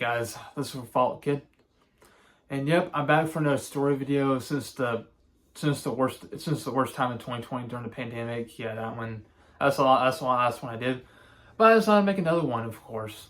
guys, this is Fault Kid, and yep, I'm back for another story video since the worst time in 2020 during the pandemic. Yeah, that one. That's the last one I did, but I decided to make another one. Of course,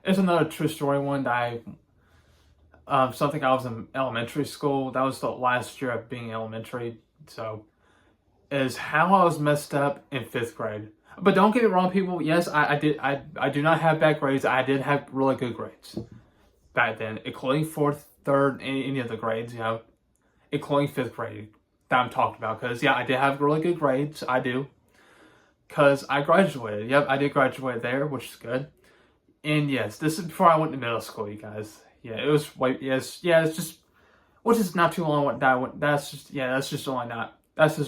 it's another true story one that something I was in elementary school. That was the last year of being elementary, so is how I was messed up in 5th grade. But don't get it wrong, people. Yes, I do not have bad grades. I did have really good grades back then, including 4th, 3rd, any of the grades, including 5th grade that I'm talking about. Because, yeah, I did have really good grades. I do. Because I graduated. Yep, I did graduate there, which is good. And, yes, this is before I went to middle school, you guys. Yeah, it was, it's just, which is not too long. That's just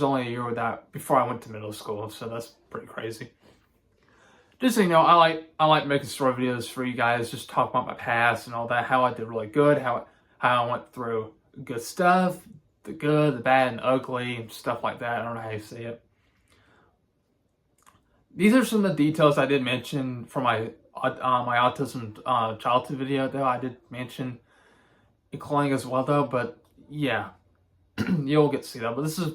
only a year with that before I went to middle school. So that's pretty crazy. Just so you know, I like making story videos for you guys, just talk about my past and all that, how I did really good, how I went through good stuff, the good, the bad, and ugly, and stuff like that. I don't know how you say it. These are some of the details I did mention for my autism childhood video, though. I did mention including as well, though. But yeah, you'll get to see that. But this is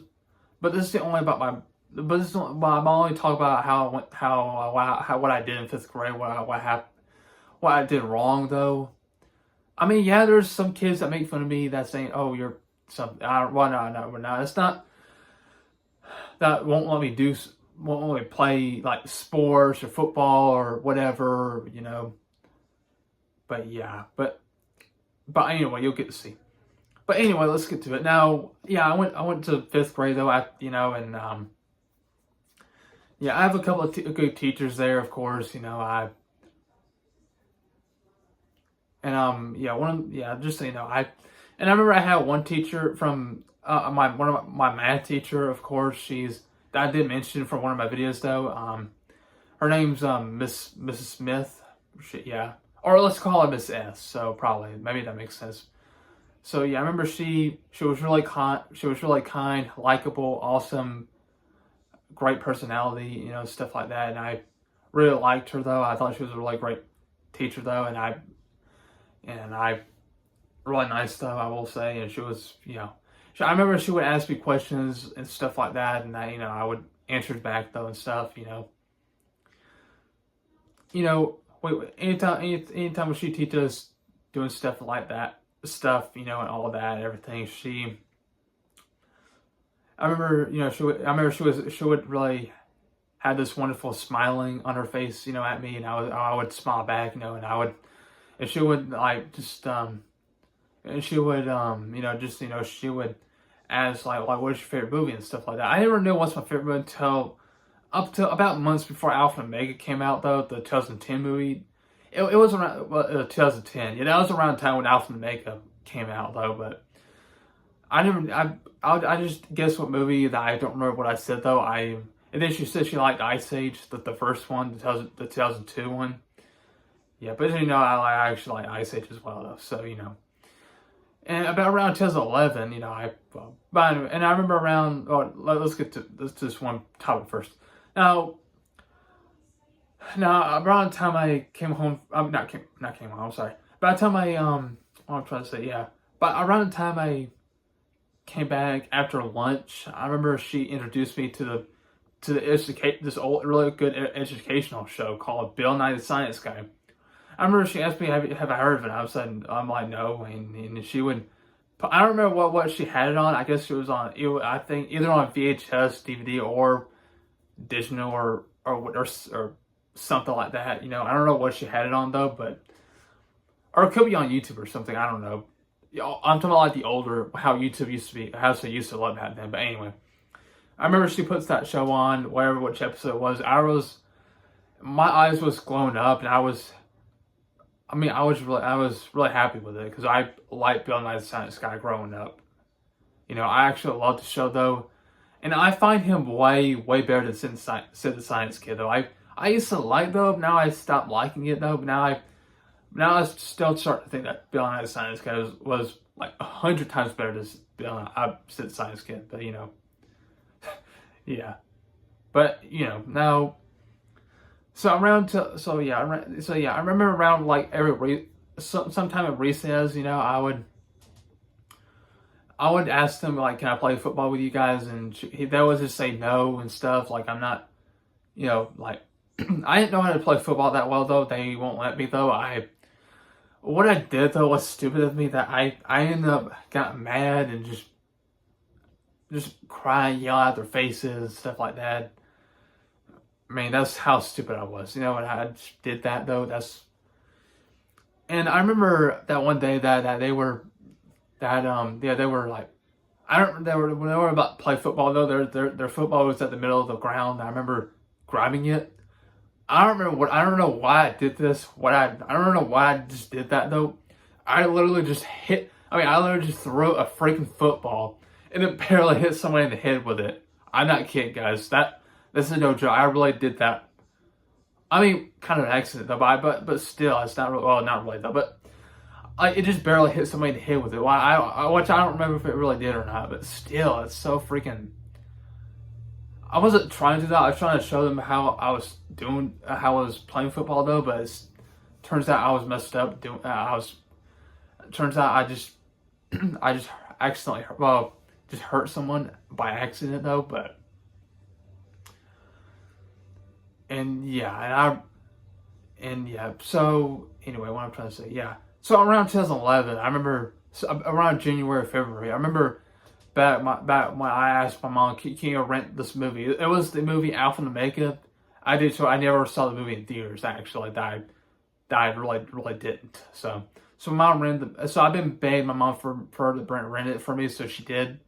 only about my. But this is, I'm only talking about what I did in 5th grade, what I did wrong, though. I mean, yeah, there's some kids that make fun of me that saying, "Oh, you're something." No, it's not. That won't let me play like sports or football or whatever, But yeah, but anyway, you'll get to see. But anyway, let's get to it now. Yeah, I went to 5th grade though. Yeah, I have a couple of good teachers there, of course. Just so you know, I remember I had one teacher from my math teacher, of course. I did mention from one of my videos though. Her name's Mrs. Smith. Or let's call her Miss S. So probably maybe that makes sense. So yeah, I remember she was really kind. She was really kind, likable, awesome, great personality, stuff like that. And I really liked her though. I thought she was a really great teacher though, and I really nice though, I will say. And she was, I remember she would ask me questions and stuff like that, and I would answer back though and stuff, anytime when she teaches us doing stuff like that, and all that, everything, I remember she would really have this wonderful smiling on her face, at me, and I would smile back, and she would she would ask like what's your favorite movie and stuff like that. I never knew what's my favorite movie until up to about months before Alpha and Omega came out though, the 2010 movie. It was around 2010. Yeah, that was around the time when Alpha and Omega came out though, but I just guess what movie that I don't remember what I said though. And then she said she liked Ice Age, the first one, the 2002 one. Yeah, but I actually like Ice Age as well though. So and about around 2011, and I remember around. Oh, let's get to this one topic first. Now around the time I came home, not came home. I'm sorry. By the time what I'm trying to say, yeah. But around the time I came back after lunch, I remember she introduced me to this old really good educational show called Bill Nye the Science Guy. I remember she asked me, have I heard of it? I said, I'm like, no. And she would, I don't remember what she had it on. I guess it was on, I think either on VHS, DVD, or digital, or something like that. I don't know what she had it on though, or it could be on YouTube or something. I don't know. I'm talking about like the older, how YouTube used to be, how they used to love back then. But anyway, I remember she puts that show on, which episode it was. My eyes was glowing up, and I was really happy with it because I liked Bill Nye the Science Guy growing up. I actually loved the show though, and I find him way better than Sid the Science Kid though. I used to like though, but now I stopped liking it though. But now I still start to think that Bill Nye the Science Guy was like 100 times better than Sid the Science Kid. But yeah. But now. I remember around like every sometime at recess, I would ask them like, can I play football with you guys? And they would just say no and stuff. Like I'm not, like I didn't know how to play football that well though. They won't let me though. What I did though was stupid of me that I ended up got mad and just crying, yelling at their faces and stuff like that. I mean, that's how stupid I was. When I did that though, and I remember that one day that they were they were like, I don't they were when they were about to play football though, their football was at the middle of the ground. I remember grabbing it. I don't know why I did this. I don't know why I just did that though. I literally just threw a freaking football and it barely hit somebody in the head with it. I'm not kidding, guys. This is no joke. I really did that. I mean, kind of an accident though, but still, it's not really, well, not really though, but it just barely hit somebody in the head with it. Well, which I don't remember if it really did or not, but still, it's so freaking. I wasn't trying to do that. I was trying to show them how I was playing football though, but turns out I was messed up. Turns out I just, I just accidentally, just hurt someone by accident though, but. And yeah, so anyway, what I'm trying to say, yeah. So around 2011, I remember, around January, February, I remember back when I asked my mom, can you rent this movie? It was the movie Alpha and Omega. I never saw the movie in theaters, actually. I really didn't. So mom rented so I've been begging my mom for her to rent it for me, so she did.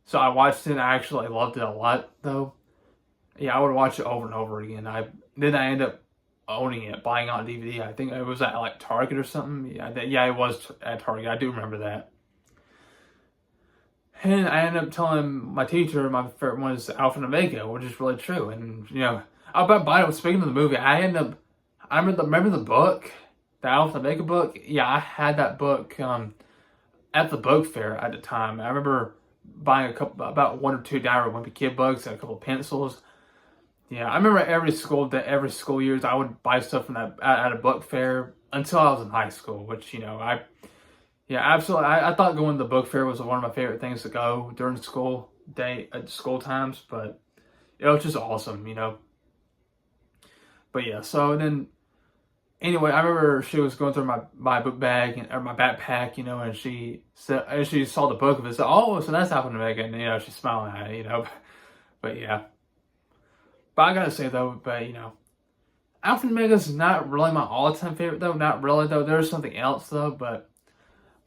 So I watched it and I actually loved it a lot, though. Yeah, I would watch it over and over again. Then I ended up owning it, buying it on DVD. I think it was at like Target or something. Yeah, it was at Target. I do remember that. And I ended up telling my teacher my favorite one is Alpha and Omega, which is really true. And speaking of the movie, I remember the book, the Alpha and Omega book. Yeah, I had that book at the book fair at the time. I remember buying about one or two Diary Wimpy Kid books and a couple of pencils. Yeah, I remember every school years I would buy stuff from that at a book fair until I was in high school, which absolutely. I thought going to the book fair was one of my favorite things to go during school times, but it was just awesome, But yeah, so then anyway, I remember she was going through my book bag or my backpack, and she said, and she saw the book of it. So so that's Alpha and Omega, and she's smiling at it, But yeah. But I gotta say though, Alpha and Omega is not really my all-time favorite though. Not really though. There's something else though, but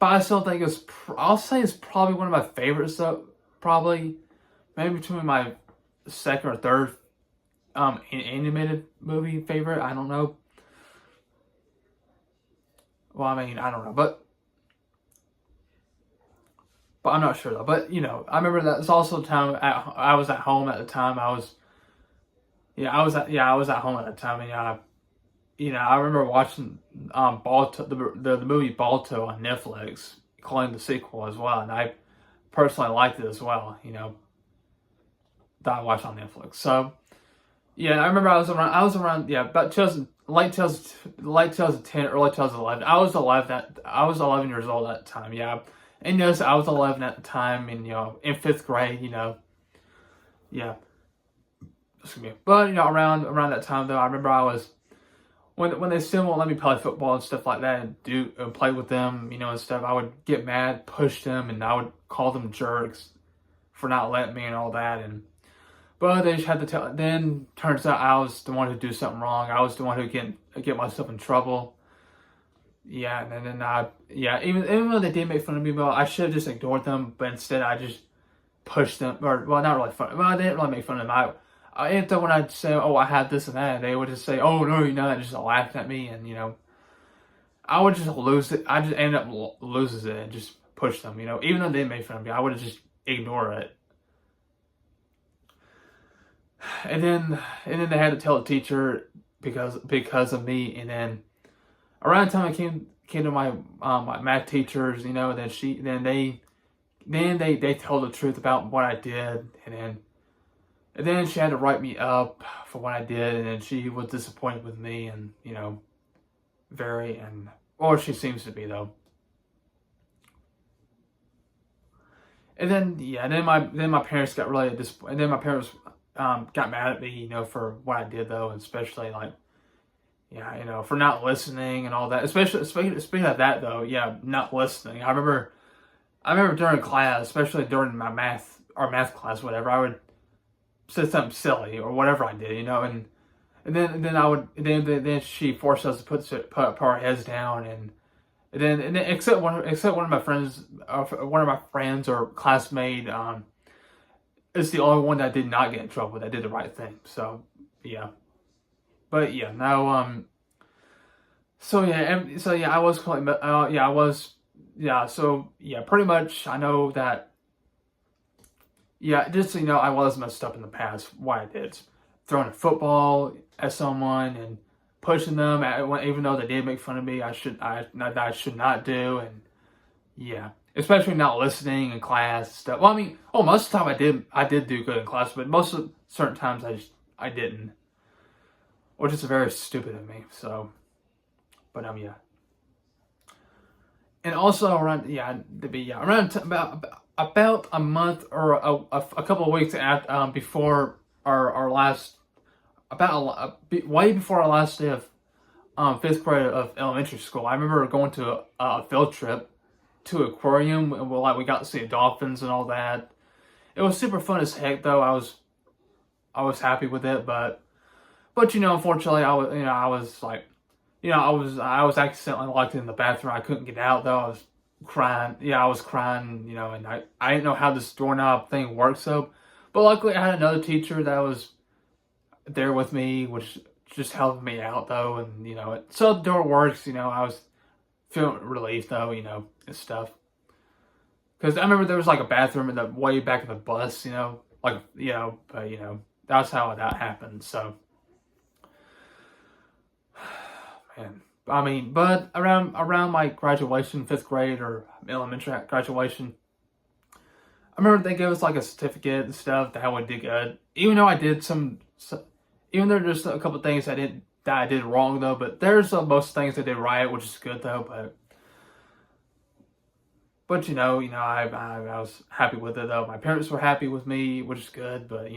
I still think I'll say it's probably one of my favorites though. Probably, maybe between my second or third animated movie favorite. I don't know. Well, I don't know, but I'm not sure though. But I remember that it's also the time I was at home at the time. I was at home at the time, and I remember watching Balto, the movie Balto on Netflix, calling the sequel as well, and I personally liked it as well. That I watched on Netflix. So yeah, I remember I was around about late 2010, early 2011. I was 11 years old at the time. Yeah, and yes, I was 11 at the time, and in fifth grade. Yeah. Excuse me. But around that time though, I remember I was when they still won't let me play football and stuff like that and play with them, and stuff. I would get mad, push them, and I would call them jerks for not letting me and all that. But they just had to tell. Then turns out I was the one who do something wrong. I was the one who get myself in trouble. Yeah, and then even though they did make fun of me, I should have just ignored them. But instead, I just pushed them, or not really fun. Well, I didn't really make fun of them. And then when I'd say, "Oh, I had this and that," they would just say, "Oh no, and just laugh at me, and I would just lose it. I just end up loses it and just push them. Even though they made fun of me, I would just ignore it. And then they had to tell the teacher because of me. And then around the time I came to my my math teachers, then they told the truth about what I did, and then she had to write me up for what I did, and then she was disappointed with me, and very, and or she seems to be though. And then my parents got really disappointed. And then my parents got mad at me, for what I did though, and especially like, yeah, for not listening and all that. Especially speaking of that though, yeah, not listening. I remember during class, especially during my math class, whatever, I would say something silly or whatever I did, and then I would then she forced us to put our heads down, and then except one of my friends, or classmate, is the only one that did not get in trouble, that did the right thing. So yeah, but yeah, now I was calling, yeah, I was, yeah, so yeah, pretty much I know that, yeah, just so you know, I was messed up in the past. Why I did throwing a football at someone and pushing them even though they did make fun of me. I should not do, and yeah, especially not listening in class and stuff. Well, I mean, most of the time I did do good in class, but most of certain times I didn't, which is very stupid of me. So, but yeah. And also about a month or a couple of weeks after, before our last, way before our last day of fifth grade of elementary school, I remember going to a field trip to aquarium, and we got to see dolphins and all that. It was super fun as heck though. I was happy with it, but unfortunately, I was like, I was accidentally locked in the bathroom. I couldn't get out though. I was crying. Yeah, I was crying, and I didn't know how this doorknob thing works though. But luckily I had another teacher that was there with me, which just helped me out though. And, so the door works, I was feeling relief though, and stuff. Because I remember there was like a bathroom in the way back of the bus, but that's how that happened. So, man, I mean, but around my graduation, fifth grade or elementary graduation, I remember they gave us like a certificate and stuff that I did good. Even though I did even though there's a couple things that I did wrong though, but there's most things I did right, which is good though. But I was happy with it though. My parents were happy with me, which is good. But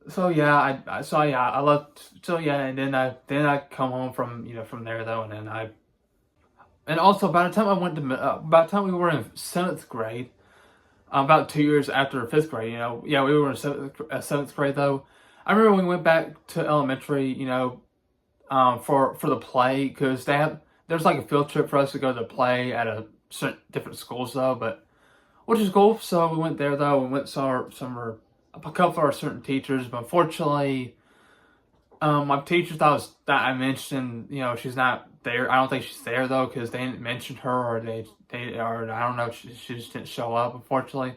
so yeah, I left. So yeah, and then I come home from there though, and also by the time by the time we were in seventh grade, about 2 years after fifth grade, yeah, we were in seventh grade though. I remember when we went back to elementary, for the play, because there's like a field trip for us to go to play at different schools though, but which is cool. So we went there though. We went saw a couple of our certain teachers, but unfortunately, my teacher that I mentioned, she's not there. I don't think she's there though, because they didn't mention her, or or I don't know, she just didn't show up, unfortunately.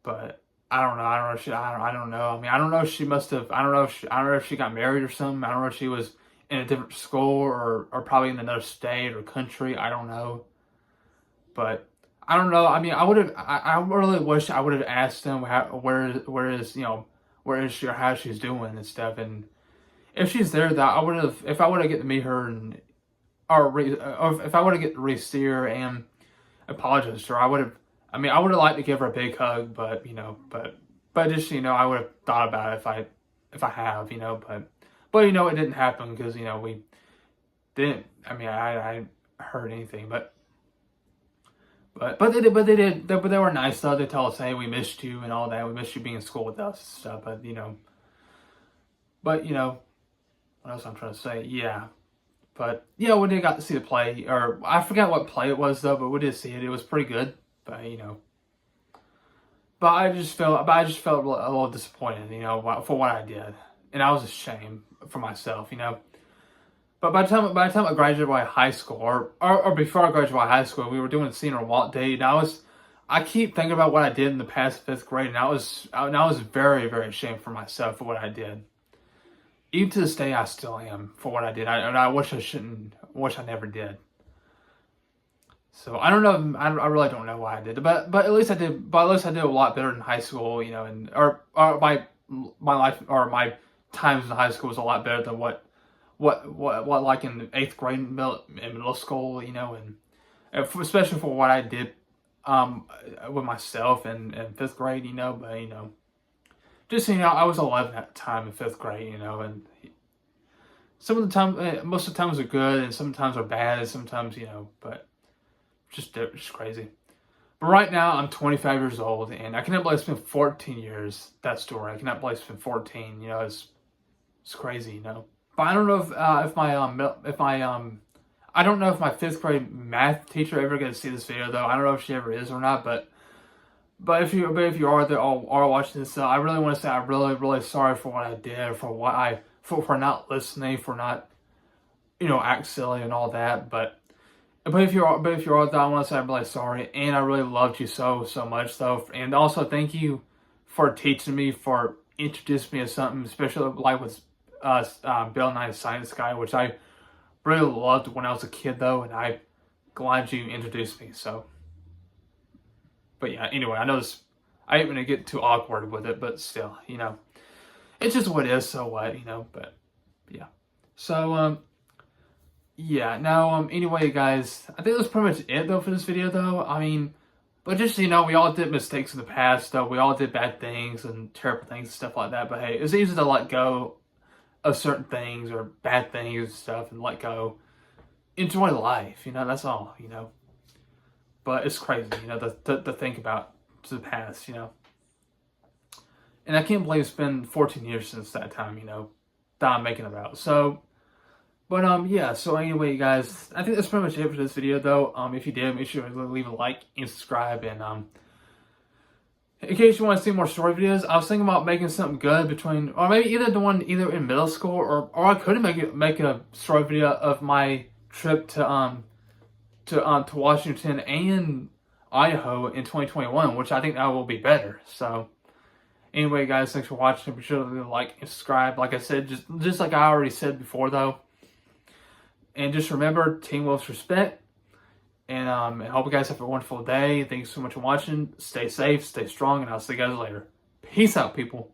But I don't know. I don't know. I mean, I don't know if she must have. I don't know if she got married or something. I don't know if she was in a different school, or probably in another state or country. I don't know. But I don't know. I mean, I really wish I would have asked them where is she, or how she's doing and stuff. And if she's there, if I would have get to meet her, or if I would have get to see her and apologize to her, I would have. I mean, I would have liked to give her a big hug, but just I would have thought about it if I have, but it didn't happen, because we didn't. I mean, I heard anything, but they were nice though. They tell us, hey, we missed you and all that. We missed you being in school with us and stuff. But what else I'm trying to say? Yeah. But yeah, we did got to see the play, or I forgot what play it was though, but we did see it. It was pretty good. But I just felt a little disappointed, for what I did, and I was ashamed for myself, But by the time I graduated high school, or before I graduated high school, we were doing a senior walk day, and I keep thinking about what I did in the past fifth grade, and I was very, very ashamed for myself for what I did. Even to this day, I still am for what I did. I wish I never did. So I don't know. I really don't know why I did it, but at least I did. But at least I did a lot better in high school, or my life, or my times in high school was a lot better than what what like in 8th grade in middle school, you know, and especially for what I did with myself in 5th grade, you know, but, you know, just, you know, I was 11 at the time in 5th grade, you know, and some of the time, most of the times are good, and sometimes are bad, and sometimes, you know, but just crazy. But right now, I'm 25 years old, and I cannot believe it's been 14 years, that story. I cannot believe it's been 14, you know, it's crazy, you know. But I don't know if I don't know if my 5th grade math teacher ever gonna see this video, though. I don't know if she ever is or not, but if you are there or are watching this, I really want to say I'm really sorry for what I did, for what for not listening, for not, you know, act silly and all that. But if you are though, I want to say I'm really sorry, and I really loved you so much though, and also thank you for teaching me, for introducing me to something, especially like with Bill Nye the Science Guy, which I really loved when I was a kid though, and I'm glad you introduced me. So, but yeah, anyway, I know this, I ain't gonna get too awkward with it, but still, you know, it's just what it is, so what, you know, but yeah. So, yeah, now, anyway, guys, I think that's pretty much it, though, for this video, though. I mean, but just, you know, we all did mistakes in the past, though. We all did bad things and terrible things and stuff like that, but hey, it's easy to let go of certain things or bad things and stuff and let go. Enjoy life, you know, that's all, you know. But it's crazy, you know, to think about to the past, you know. And I can't believe it's been 14 years since that time, you know, that I'm making about. So, but yeah, so anyway, guys, I think that's pretty much it for this video, though. If you did, make sure to leave a like and subscribe. And in case you want to see more story videos, I was thinking about making something good between, or maybe either in middle school, or I could make a story video of my trip to Washington and Idaho in 2021, which I think that will be better. So anyway, guys, thanks for watching. Be sure to leave a like and subscribe. Like I said, just like I already said before, though. And just remember, Team Wolves respect. And I hope you guys have a wonderful day. Thanks so much for watching. Stay safe, stay strong, and I'll see you guys later. Peace out, people.